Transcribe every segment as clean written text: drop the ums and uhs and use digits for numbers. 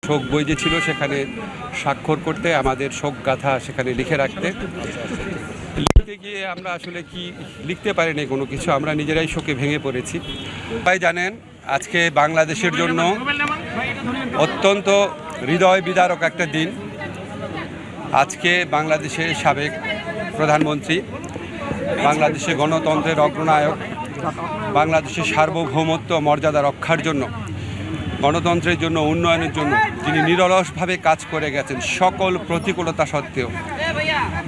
শোক বই যে ছিল সেখানে স্বাক্ষর করতে, আমাদের শোক গাথা সেখানে লিখে রাখতে। লিখতে গিয়ে আমরা আসলে কি লিখতে পারিনি কোনো কিছু, আমরা নিজেরাই শোকে ভেঙে পড়েছি। সবাই জানেন আজকে বাংলাদেশের জন্য অত্যন্ত হৃদয় বিদারক একটা দিন। আজকে বাংলাদেশের সাবেক প্রধানমন্ত্রী, বাংলাদেশের গণতন্ত্রের অগ্রনায়ক, বাংলাদেশের সার্বভৌমত্ব মর্যাদা রক্ষার জন্য, গণতন্ত্রের জন্য, উন্নয়নের জন্য যিনি নিরলসভাবে কাজ করে গেছেন, সকল প্রতিকূলতা সত্ত্বেও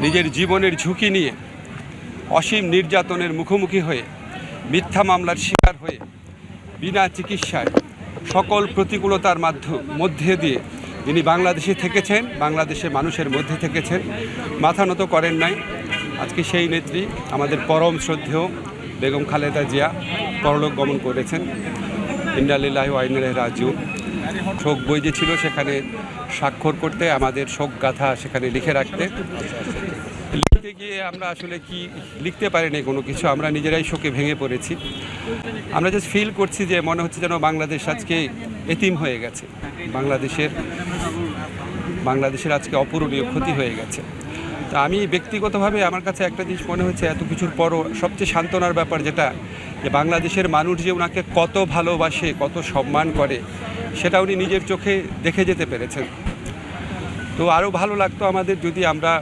নিজের জীবনের ঝুঁকি নিয়ে অসীম নির্যাতনের মুখোমুখি হয়ে, মিথ্যা মামলার শিকার হয়ে, বিনা চিকিৎসায় সকল প্রতিকূলতার মধ্যে দিয়ে যিনি বাংলাদেশে থেকেছেন, বাংলাদেশের মানুষের মধ্যে থেকেছেন, মাথা নত করেন নাই। আজকে সেই নেত্রী আমাদের পরম শ্রদ্ধেয় বেগম খালেদা জিয়া পরলোক গমন করেছেন। ইন্না লিল্লাহি ওয়া ইন্না ইলাইহি রাজিউন। শোক বই যে ছিল সেখানে স্বাক্ষর করতে, আমাদের শোক গাথা সেখানে লিখে রাখতে। লিখতে গিয়ে আমরা আসলে কি লিখতে পারিনি কোনো কিছু, আমরা নিজেরাই শোকে ভেঙে পড়েছি। আমরা জাস্ট ফিল করছি যে মনে হচ্ছে যেন বাংলাদেশ আজকে এতিম হয়ে গেছে, বাংলাদেশের আজকে অপূরণীয় ক্ষতি হয়ে গেছে। তা আমি ব্যক্তিগতভাবে আমার কাছে একটা জিনিস মনে হচ্ছে, এত কিছুর পরও সবচেয়ে সান্ত্বনার ব্যাপার যেটা, যে বাংলাদেশের মানুষ যে ওনাকে কত ভালোবাসে, কত সম্মান করে, সেটা উনি নিজের চোখে দেখে যেতে পেরেছেন। তো আরও ভালো লাগতো আমাদের যদি আমরা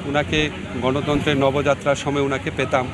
ওনাকে গণতন্ত্রের নবযাত্রার সময় ওনাকে পেতাম।